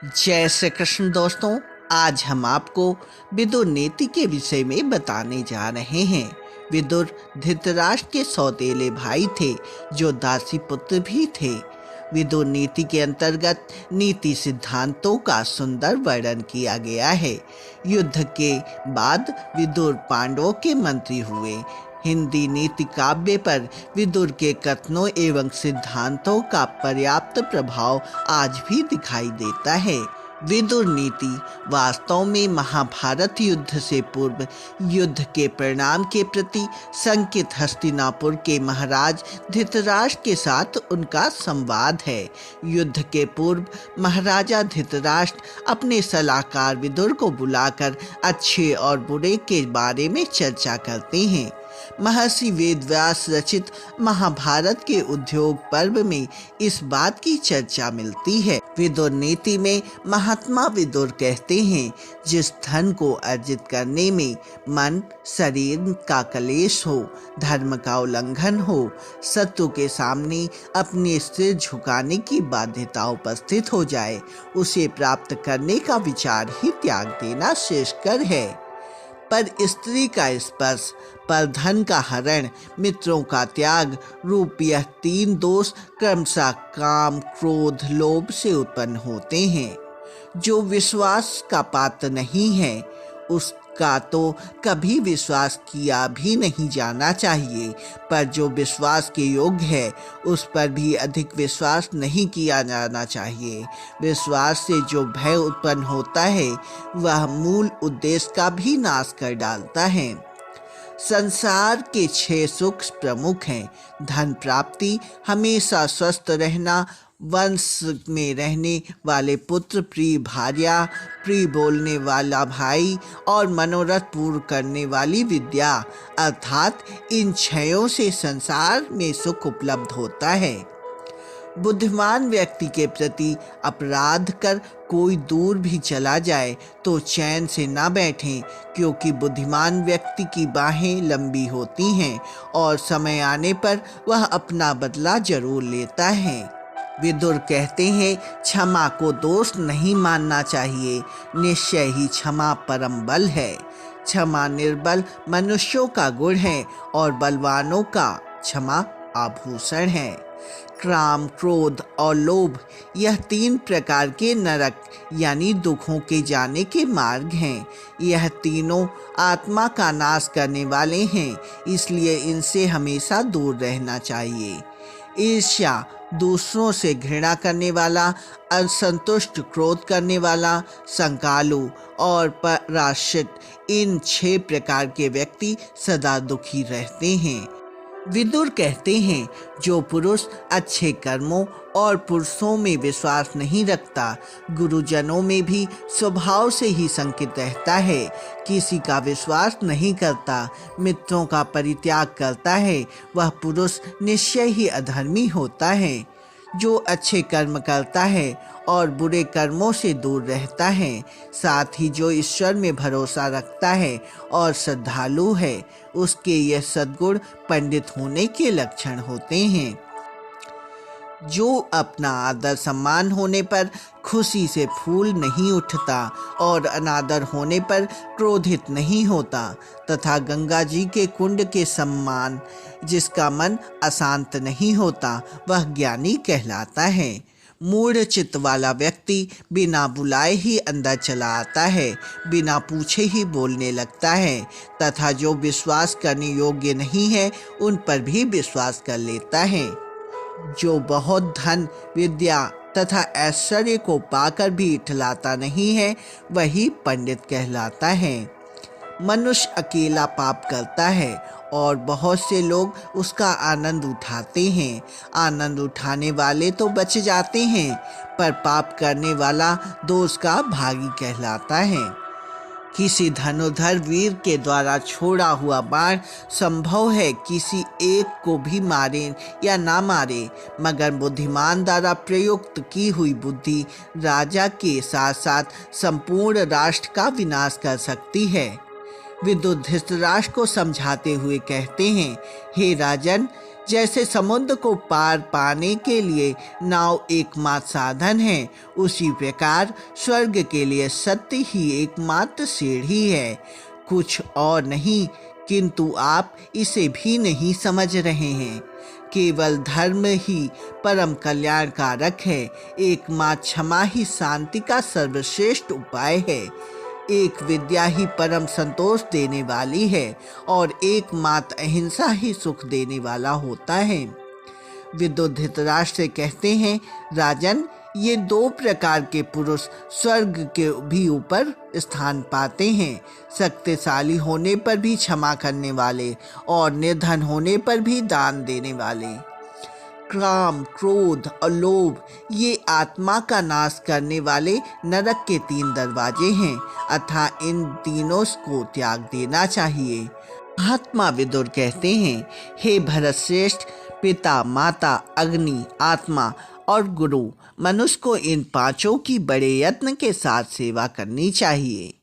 जय श्री कृष्ण दोस्तों। आज हम आपको विदुर नीति के विषय में बताने जा रहे हैं। विदुर धृतराष्ट्र के सौतेले भाई थे जो दासी पुत्र भी थे। विदुर नीति के अंतर्गत नीति सिद्धांतों का सुंदर वर्णन किया गया है। युद्ध के बाद विदुर पांडवों के मंत्री हुए। हिंदी नीति काव्य पर विदुर के कथनों एवं सिद्धांतों का पर्याप्त प्रभाव आज भी दिखाई देता है। विदुर नीति वास्तव में महाभारत युद्ध से पूर्व युद्ध के परिणाम के प्रति संकेत हस्तिनापुर के महाराज धृतराष्ट्र के साथ उनका संवाद है। युद्ध के पूर्व महाराजा धृतराष्ट्र अपने सलाहकार विदुर को बुलाकर अच्छे और बुरे के बारे में चर्चा करते हैं। महर्षि वेदव्यास रचित महाभारत के उद्योग पर्व में इस बात की चर्चा मिलती है। विदुर नीति में महात्मा विदुर कहते हैं, जिस धन को अर्जित करने में मन शरीर का कलेश हो, धर्म का उल्लंघन हो, शत्रु के सामने अपने सिर झुकाने की बाध्यता उपस्थित हो जाए, उसे प्राप्त करने का विचार ही त्याग देना श्रेष्ठकर है। पर स्त्री का स्पर्श, पर धन का हरण, मित्रों का त्याग रूप यह तीन दोष क्रमशः काम, क्रोध, लोभ से उत्पन्न होते हैं। जो विश्वास का पात्र नहीं है उसका तो कभी विश्वास किया भी नहीं जाना चाहिए, पर जो विश्वास के योग्य है उस पर भी अधिक विश्वास नहीं किया जाना चाहिए। विश्वास से जो भय उत्पन्न होता है वह मूल उद्देश्य का भी नाश कर डालता है। संसार के 6 सुख प्रमुख हैं। धन प्राप्ति, हमेशा स्वस्थ रहना, वंश में रहने वाले पुत्र, प्रिय भार्या, प्रिय बोलने वाला भाई और मनोरथ पूर्ण करने वाली विद्या। अर्थात इन 6 से संसार में सुख उपलब्ध होता है। बुद्धिमान व्यक्ति के प्रति अपराध कर कोई दूर भी चला जाए तो चैन से ना बैठें, क्योंकि बुद्धिमान व्यक्ति की बाहें लंबी होती हैं और समय आने पर वह अपना बदला जरूर लेता है। विदुर कहते हैं, क्षमा को दोष नहीं मानना चाहिए, निश्चय ही क्षमा परम बल है। क्षमा निर्बल मनुष्यों का गुण है और बलवानों का क्षमा आभूषण है। काम, क्रोध और लोभ यह 3 प्रकार के नरक यानी दुखों के जाने के मार्ग हैं। यह तीनों आत्मा का नाश करने वाले हैं, इसलिए इनसे हमेशा दूर रहना चाहिए। ईर्ष्या, दूसरों से घृणा करने वाला, असंतुष्ट क्रोध करने वाला, संकालु और पराश्रित, इन 6 प्रकार के व्यक्ति सदा दुखी रहते हैं। विदुर कहते हैं, जो पुरुष अच्छे कर्मों और पुरुषों में विश्वास नहीं रखता, गुरुजनों में भी स्वभाव से ही संकित रहता है, किसी का विश्वास नहीं करता, मित्रों का परित्याग करता है, वह पुरुष निश्चय ही अधर्मी होता है। जो अच्छे कर्म करता है और बुरे कर्मों से दूर रहता है, साथ ही जो ईश्वर में भरोसा रखता है और श्रद्धालु है, उसके यह सद्गुण पंडित होने के लक्षण होते हैं। जो अपना आदर सम्मान होने पर खुशी से फूल नहीं उठता और अनादर होने पर क्रोधित नहीं होता, तथा गंगा जी के कुंड के सम्मान जिसका मन अशांत नहीं होता, वह ज्ञानी कहलाता है। मूढ़ चित्त वाला व्यक्ति बिना बुलाए ही अंदर चला आता है, बिना पूछे ही बोलने लगता है, तथा जो विश्वास करने योग्य नहीं है उन पर भी विश्वास कर लेता है। जो बहुत धन, विद्या तथा ऐश्वर्य को पाकर भी इठलाता नहीं है, वही पंडित कहलाता है। मनुष्य अकेला पाप करता है और बहुत से लोग उसका आनंद उठाते हैं। आनंद उठाने वाले तो बच जाते हैं, पर पाप करने वाला दोष का भागी कहलाता है। किसी धनुर्धर वीर के द्वारा छोड़ा हुआ बाण संभव है किसी एक को भी मारे या ना मारे, मगर बुद्धिमान द्वारा प्रयुक्त की हुई बुद्धि राजा के साथ साथ संपूर्ण राष्ट्र का विनाश कर सकती है। विदुर धृतराष्ट्र को समझाते हुए कहते हैं, हे राजन, जैसे समुद्र को पार पाने के लिए नाव एकमात्र साधन है, उसी प्रकार स्वर्ग के लिए सत्य ही एकमात्र सीढ़ी है, कुछ और नहीं। किंतु आप इसे भी नहीं समझ रहे हैं। केवल धर्म ही परम कल्याणकारक है। एकमात्र क्षमा ही शांति का सर्वश्रेष्ठ उपाय है। एक विद्या ही परम संतोष देने वाली है और एकमात्र अहिंसा ही सुख देने वाला होता है। विदुर धृतराष्ट्र से कहते हैं, राजन, ये दो प्रकार के पुरुष स्वर्ग के भी ऊपर स्थान पाते हैं, शक्तिशाली होने पर भी क्षमा करने वाले और निर्धन होने पर भी दान देने वाले। काम, क्रोध और लोभ ये आत्मा का नाश करने वाले नरक के 3 दरवाजे हैं, अतः इन तीनों को त्याग देना चाहिए। महात्मा विदुर कहते हैं, हे भरतश्रेष्ठ, पिता, माता, अग्नि, आत्मा और गुरु, मनुष्य को इन 5 की बड़े यत्न के साथ सेवा करनी चाहिए।